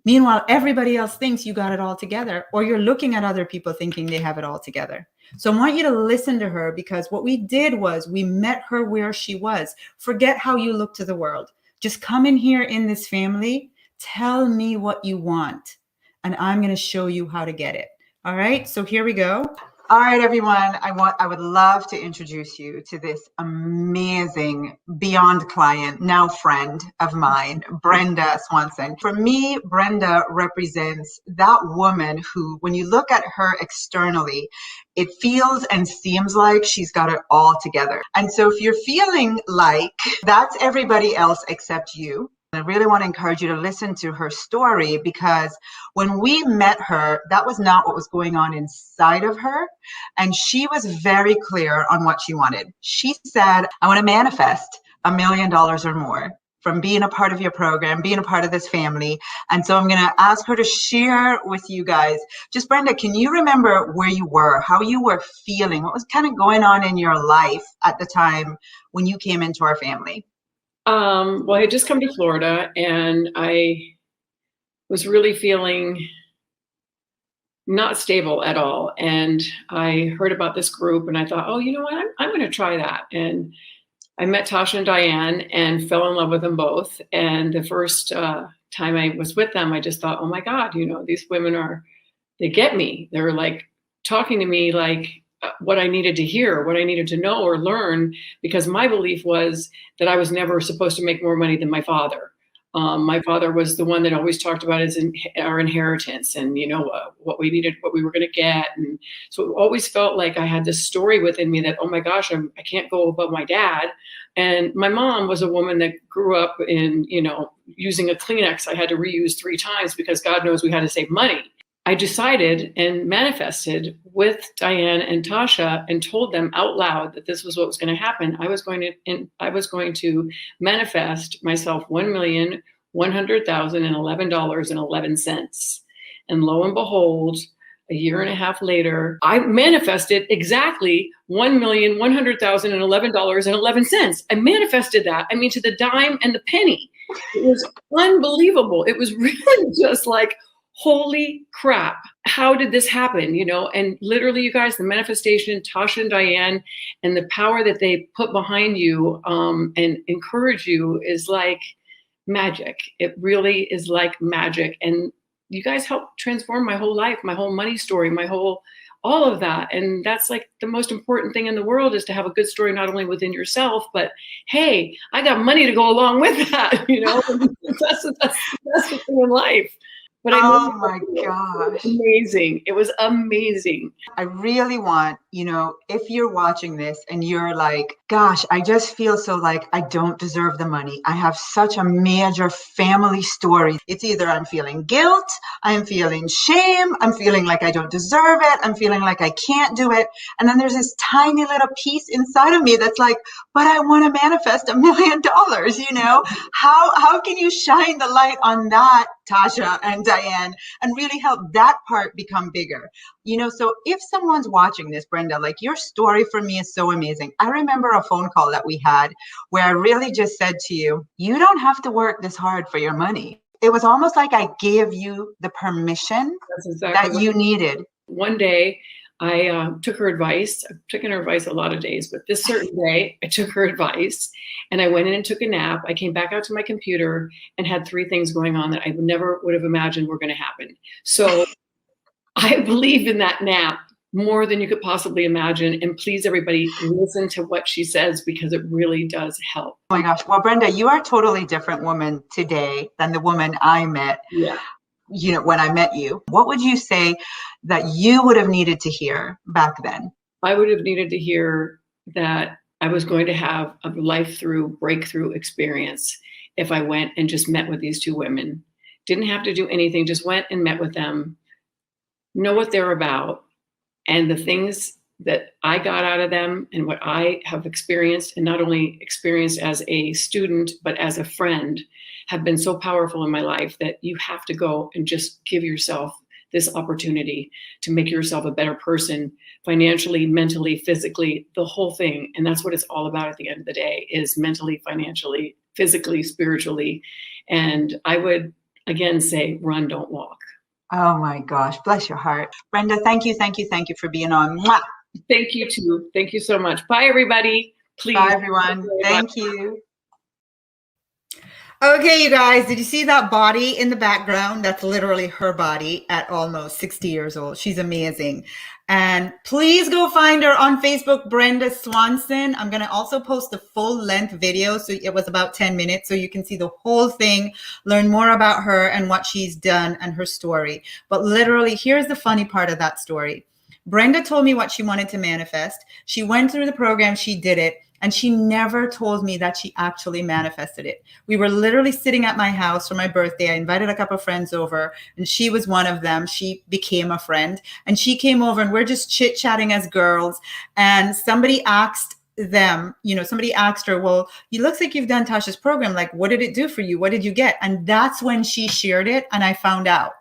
Meanwhile, everybody else thinks you got it all together, or you're looking at other people thinking they have it all together. So I want you to listen to her, because what we did was we met her where she was. Forget how you look to the world. Just come in here in this family. Tell me what you want, and I'm going to show you how to get it. All right, so here we go. All right, everyone. I would love to introduce you to this amazing beyond client, now friend of mine, Brenda Swanson. For me, Brenda represents that woman who, when you look at her externally, it feels and seems like she's got it all together. And so if you're feeling like that's everybody else except you, I really want to encourage you to listen to her story, because when we met her, that was not what was going on inside of her. And she was very clear on what she wanted. She said, I want to manifest $1 million or more from being a part of your program, being a part of this family. And so I'm going to ask her to share with you guys. Just, Brenda, can you remember where you were, how you were feeling? What was kind of going on in your life at the time when you came into our family? Well, I had just come to Florida, and I was really feeling not stable at all. And I heard about this group, and I thought, oh, you know what? I'm going to try that. And I met Tasha and Diane and fell in love with them both. And the first time I was with them, I just thought, oh my God, these women they get me. They're like talking to me like what I needed to hear, what I needed to know or learn, because my belief was that I was never supposed to make more money than my father. My father was the one that always talked about our inheritance and, what we needed, what we were going to get. And so it always felt like I had this story within me that, oh my gosh, I can't go above my dad. And my mom was a woman that grew up in, using a Kleenex I had to reuse 3 times because God knows we had to save money. I decided and manifested with Diane and Tasha and told them out loud that this was what was going to happen. I was going to manifest myself $1,100,011.11. And lo and behold, a year and a half later, I manifested exactly $1,100,011.11. I manifested that. I mean, to the dime and the penny. It was unbelievable. It was really just like, holy crap, how did this happen? And literally, you guys, the manifestation, Tasha and Diane, and the power that they put behind you and encourage you is like magic. It really is like magic. And you guys helped transform my whole life, my whole money story, all of that. And that's like the most important thing in the world, is to have a good story, not only within yourself, but hey, I got money to go along with that. That's the thing in life. But oh my gosh. Amazing. It was amazing. I really want, if you're watching this and you're like, gosh, I just feel so like I don't deserve the money. I have such a major family story. It's either I'm feeling guilt, I'm feeling shame, I'm feeling like I don't deserve it, I'm feeling like I can't do it. And then there's this tiny little piece inside of me that's like, but I want to manifest $1 million, How can you shine the light on that, Tasha and Diane, and really help that part become bigger? So if someone's watching this, Brenda, like your story for me is so amazing. I remember a phone call that we had where I really just said to you, you don't have to work this hard for your money. It was almost like I gave you the permission that you needed. One day, I took her advice. I've taken her advice a lot of days, but this certain day, I took her advice and I went in and took a nap. I came back out to my computer and had 3 things going on that I never would have imagined were going to happen. So I believe in that nap more than you could possibly imagine. And please, everybody, listen to what she says because it really does help. Oh my gosh. Well, Brenda, you are a totally different woman today than the woman I met. Yeah. When I met you. What would you say that you would have needed to hear back then? I would have needed to hear that I was going to have a breakthrough experience if I went and just met with these 2 women. Didn't have to do anything, just went and met with them, know what they're about, and the things that I got out of them and what I have experienced, and not only experienced as a student, but as a friend, have been so powerful in my life that you have to go and just give yourself this opportunity to make yourself a better person, financially, mentally, physically, the whole thing. And that's what it's all about at the end of the day, is mentally, financially, physically, spiritually. And I would, again, say, run, don't walk. Oh my gosh, bless your heart. Brenda, thank you for being on. Mwah! Thank you too. Thank you so much. Bye, everybody. Please. Bye, everyone. Thank you. Okay, you guys, did you see that body in the background? That's literally her body at almost 60 years old. She's amazing. And please go find her on Facebook, Brenda Swanson. I'm going to also post the full length video. So it was about 10 minutes. So you can see the whole thing, learn more about her and what she's done and her story. But literally, here's the funny part of that story. Brenda told me what she wanted to manifest. She went through the program, she did it. And she never told me that she actually manifested it. We were literally sitting at my house for my birthday. I invited a couple of friends over, and she was one of them. She became a friend, and she came over, and we're just chit-chatting as girls. And somebody asked her, well, it looks like you've done Tasha's program. Like, what did it do for you? What did you get? And that's when she shared it, and I found out.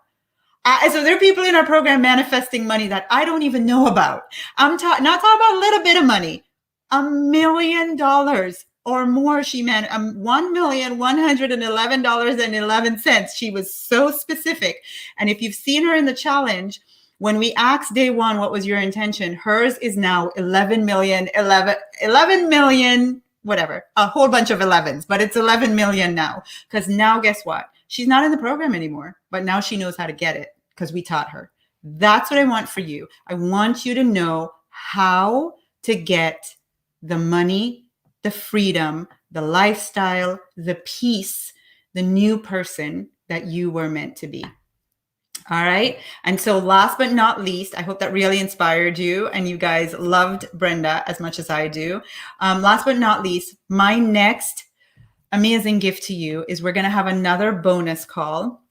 So there are people in our program manifesting money that I don't even know about. I'm not talking about a little bit of money. $1 million or more. She meant $1,111.11. She was so specific. And if you've seen her in the challenge, when we asked day 1, what was your intention? Hers is now 11 million, whatever, a whole bunch of 11s, but it's 11 million now. Because now guess what? She's not in the program anymore, but now she knows how to get it because we taught her. That's what I want for you. I want you to know how to get the money, the freedom, the lifestyle, the peace, the new person that you were meant to be. All right. And so last but not least, I hope that really inspired you and you guys loved Brenda as much as I do. Last but not least, my next amazing gift to you is we're going to have another bonus call.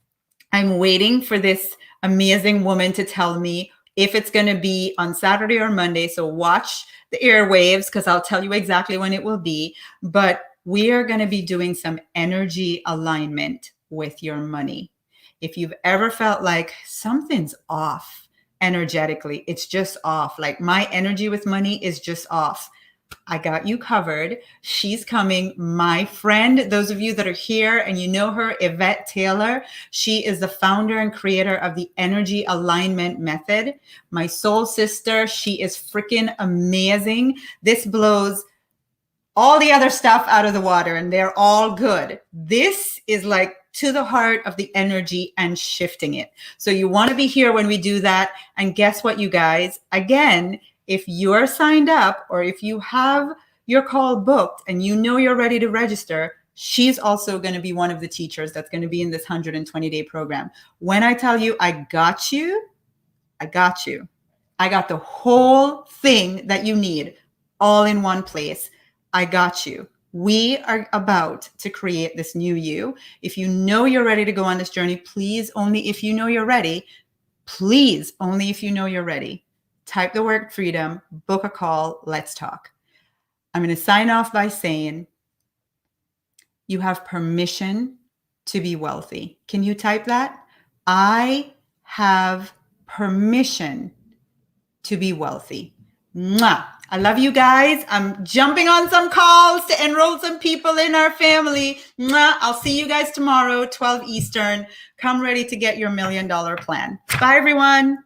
I'm waiting for this amazing woman to tell me if it's going to be on Saturday or Monday. So watch the airwaves because I'll tell you exactly when it will be. But we are going to be doing some energy alignment with your money. If you've ever felt like something's off energetically, it's just off. Like my energy with money is just off. I got you covered. She's coming. My friend, those of you that are here and you know her, Yvette Taylor, she is the founder and creator of the Energy Alignment Method. My soul sister, she is freaking amazing. This blows all the other stuff out of the water and they're all good. This is like to the heart of the energy and shifting it. So you want to be here when we do that. And guess what, you guys? Again, if you're signed up or if you have your call booked and you know you're ready to register, she's also going to be one of the teachers that's going to be in this 120-day program. When I tell you, I got you. I got the whole thing that you need all in one place. I got you. We are about to create this new you. If you know you're ready to go on this journey, please, only if you know you're ready, please, only if you know you're ready, type the word freedom, book a call, let's talk. I'm going to sign off by saying you have permission to be wealthy. Can you type that? I have permission to be wealthy. Mwah. I love you guys. I'm jumping on some calls to enroll some people in our family. Mwah. I'll see you guys tomorrow, 12 Eastern. Come ready to get your $1 million plan. Bye, everyone.